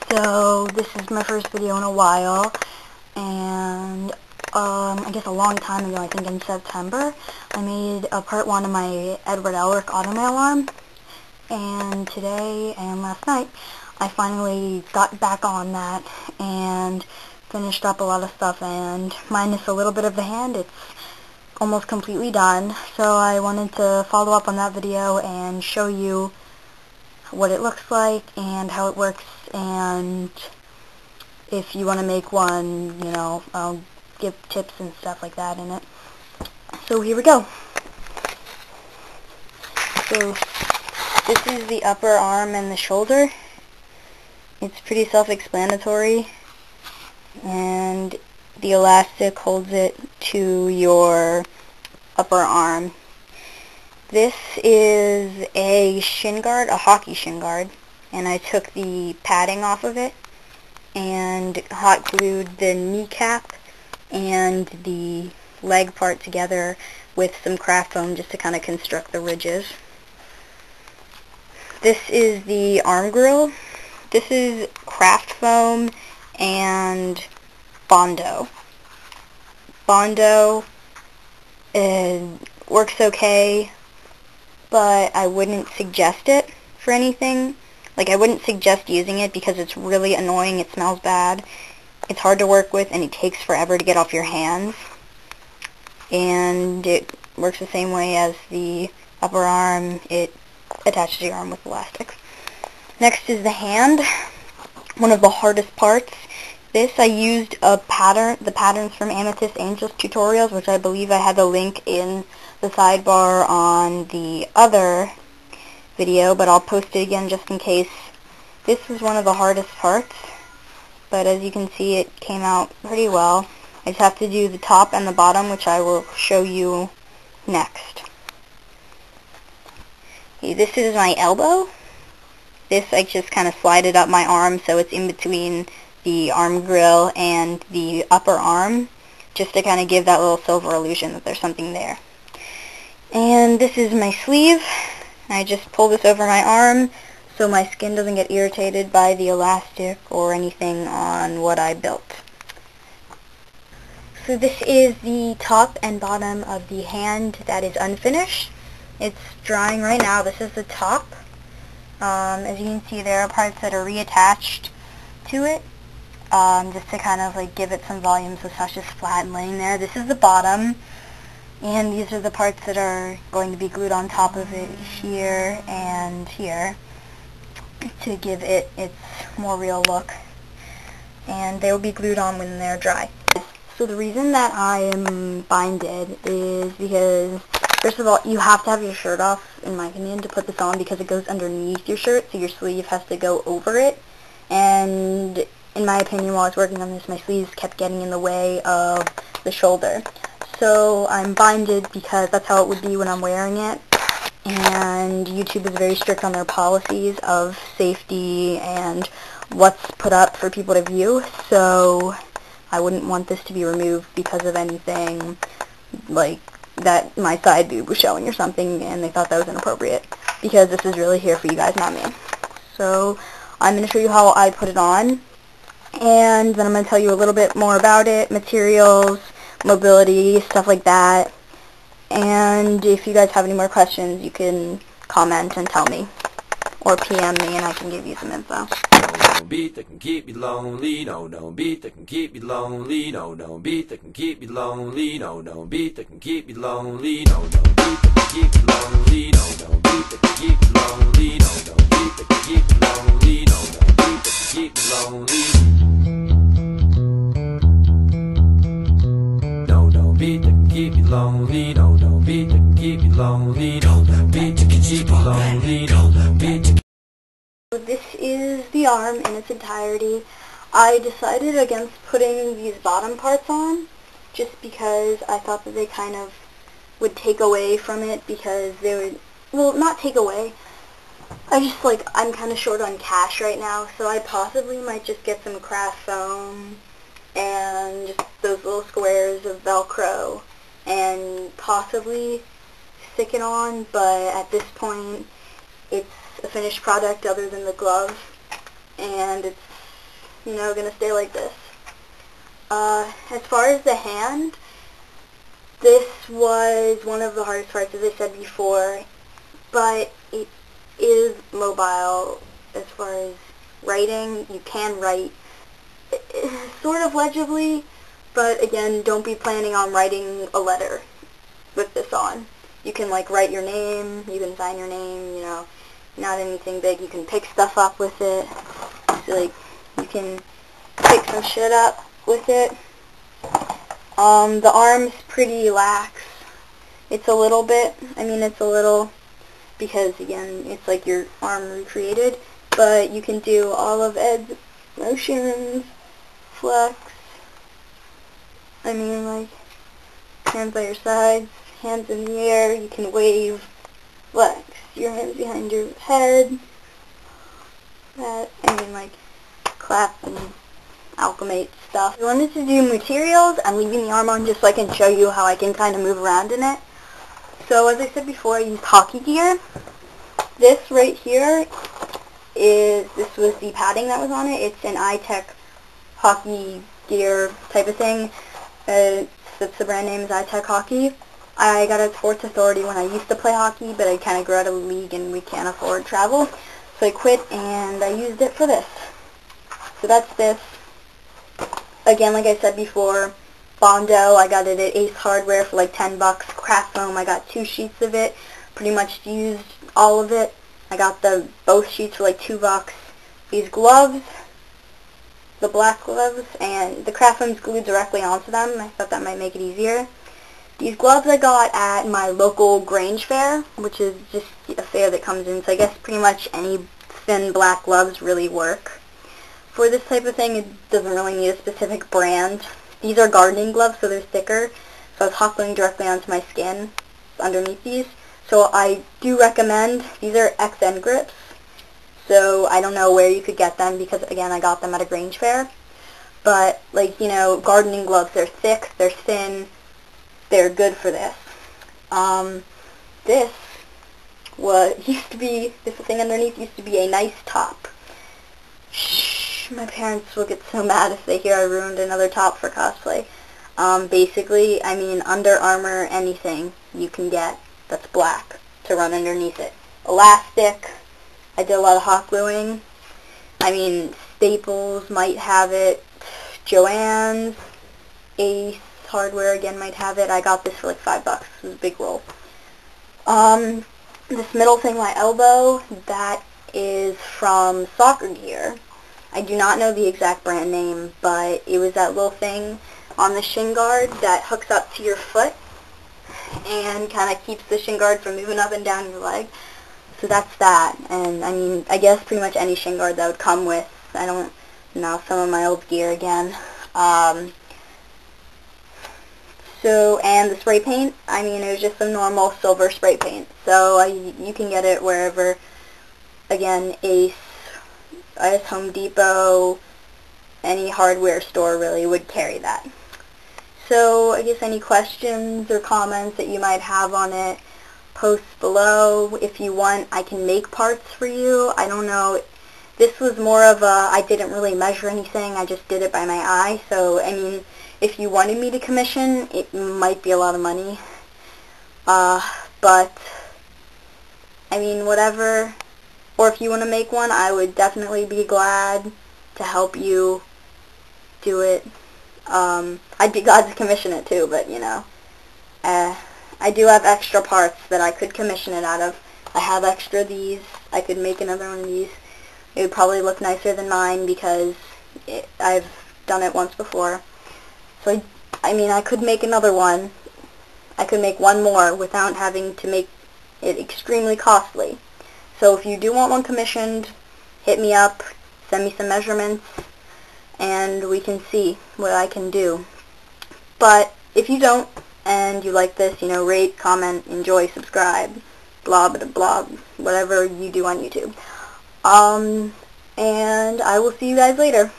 So this is my first video in a while, and I guess a long time ago, I think in September, I made a part 1 of my Elric Automail arm, and today and last night I finally got back on that and finished up a lot of stuff, and minus a little bit of the hand, it's almost completely done. So I wanted to follow up on that video and show you what it looks like and how it works, and if you want to make one, you know, I'll give tips and stuff like that in it. So here we go. So this is the upper arm and the shoulder. It's pretty self-explanatory, and the elastic holds it to your upper arm. This is a shin guard, a hockey shin guard, and I took the padding off of it and hot glued the kneecap and the leg part together with some craft foam just to kind of construct the ridges. This is the arm grill. This is craft foam and Bondo. Bondo works okay, but I wouldn't suggest it for anything. Like, I wouldn't suggest using it because it's really annoying, it smells bad, it's hard to work with, and it takes forever to get off your hands. And it works the same way as the upper arm. It attaches your arm with elastics. Next is the hand, one of the hardest parts. This, I used the patterns from Amethyst Angels tutorials, which I believe I had the link in the sidebar on the other video, but I'll post it again just in case. This was one of the hardest parts, but as you can see, it came out pretty well. I just have to do the top and the bottom, which I will show you next. Okay, this is my elbow. This, I just kind of slide it up my arm so it's in between the arm grill and the upper arm, just to kind of give that little silver illusion that there's something there. And this is my sleeve. I just pull this over my arm so my skin doesn't get irritated by the elastic or anything on what I built. So this is the top and bottom of the hand that is unfinished. It's drying right now. This is the top. As you can see, there are parts that are reattached to it, just to kind of like give it some volume so it's not just flat and laying there. This is the bottom, and these are the parts that are going to be glued on top of it here and here to give it its more real look, and they will be glued on when they're dry. So the reason that I am binded is because, first of all, you have to have your shirt off, in my opinion, to put this on, because it goes underneath your shirt, so your sleeve has to go over it. And in my opinion, while I was working on this, my sleeves kept getting in the way of the shoulder. So I'm binded because that's how it would be when I'm wearing it. And YouTube is very strict on their policies of safety and what's put up for people to view. So I wouldn't want this to be removed because of anything like that my side boob was showing or something, and they thought that was inappropriate, because this is really here for you guys, not me. So I'm going to show you how I put it on, and then I'm going to tell you a little bit more about it, materials, mobility, stuff like that. And if you guys have any more questions, you can comment and tell me, or PM me and I can give you some info. No beat that can keep me lonely, no beat that can keep me lonely, no beat that can keep me lonely, no beat that can keep me lonely, no beat that can keep me lonely, no beat that can keep me lonely, no beat that can keep me lonely, no beat that can keep me lonely. No beat that can keep me lonely, no beat that can keep me lonely, no beat that can keep me lonely, no beat. So this is the arm in its entirety. I decided against putting these bottom parts on just because I thought that they kind of would take away from it, because they would, well, not take away. I'm kind of short on cash right now, so I possibly might just get some craft foam and just those little squares of Velcro and possibly stick it on, but at this point it's a finished product other than the glove, and it's gonna stay like this. As far as the hand, this was one of the hardest parts, as I said before, but it is mobile. As far as writing, you can write sort of legibly, but again, don't be planning on writing a letter with this on. You can write your name, you can sign your name, not anything big. You can pick stuff up with it. So you can pick some shit up with it. The arm's pretty lax. It's a little bit, it's a little, because again, it's like your arm recreated, but you can do all of Ed's motions, flex, hands by your sides, hands in the air, you can wave, flex, your hands behind your head, clap and alchemate stuff. I wanted to do materials. I'm leaving the arm on just so I can show you how I can kind of move around in it. So as I said before, I used hockey gear. This right here this was the padding that was on it. It's an iTech hockey gear type of thing. The brand name is iTech Hockey. I got it at Sports Authority when I used to play hockey, but I kind of grew out of the league and we can't afford travel. So I quit and I used it for this. So that's this. Again, like I said before, Bondo, I got it at Ace Hardware for like $10. Craft foam, I got 2 sheets of it. Pretty much used all of it. I got both sheets for like $2. These gloves, the black gloves, and the craft foam's glued directly onto them. I thought that might make it easier. These gloves I got at my local Grange fair, which is just a fair that comes in, so I guess pretty much any thin black gloves really work. For this type of thing, it doesn't really need a specific brand. These are gardening gloves, so they're thicker, so I was hot gluing directly onto my skin underneath these. So I do recommend, these are XN grips, so I don't know where you could get them because, again, I got them at a Grange fair. But, gardening gloves, they're thick, they're thin, they're good for this. This thing underneath used to be a nice top. Shh, my parents will get so mad if they hear I ruined another top for cosplay. Basically, Under Armour, anything you can get that's black to run underneath it. Elastic, I did a lot of hot gluing. Staples might have it. Joann's, Ace Hardware again might have it. I got this for like $5. This was a big roll. This middle thing, my elbow, that is from Soccer Gear. I do not know the exact brand name, but it was that little thing on the shin guard that hooks up to your foot and kind of keeps the shin guard from moving up and down your leg. So that's that. And I guess pretty much any shin guard that would come with, I don't know, some of my old gear again. And the spray paint, it was just some normal silver spray paint. So you can get it wherever, again, Ace, Home Depot, any hardware store really would carry that. So I guess any questions or comments that you might have on it, post below. If you want, I can make parts for you. I don't know. This was more of I didn't really measure anything. I just did it by my eye. So, if you wanted me to commission, it might be a lot of money. But, whatever. Or if you want to make one, I would definitely be glad to help you do it. I'd be glad to commission it too, but, I do have extra parts that I could commission it out of. I have extra these. I could make another one of these. It would probably look nicer than mine because I've done it once before. So, I could make another one. I could make one more without having to make it extremely costly. So if you do want one commissioned, hit me up, send me some measurements, and we can see what I can do. But if you don't, and you like this, rate, comment, enjoy, subscribe, blah, blah, blah, whatever you do on YouTube. And I will see you guys later.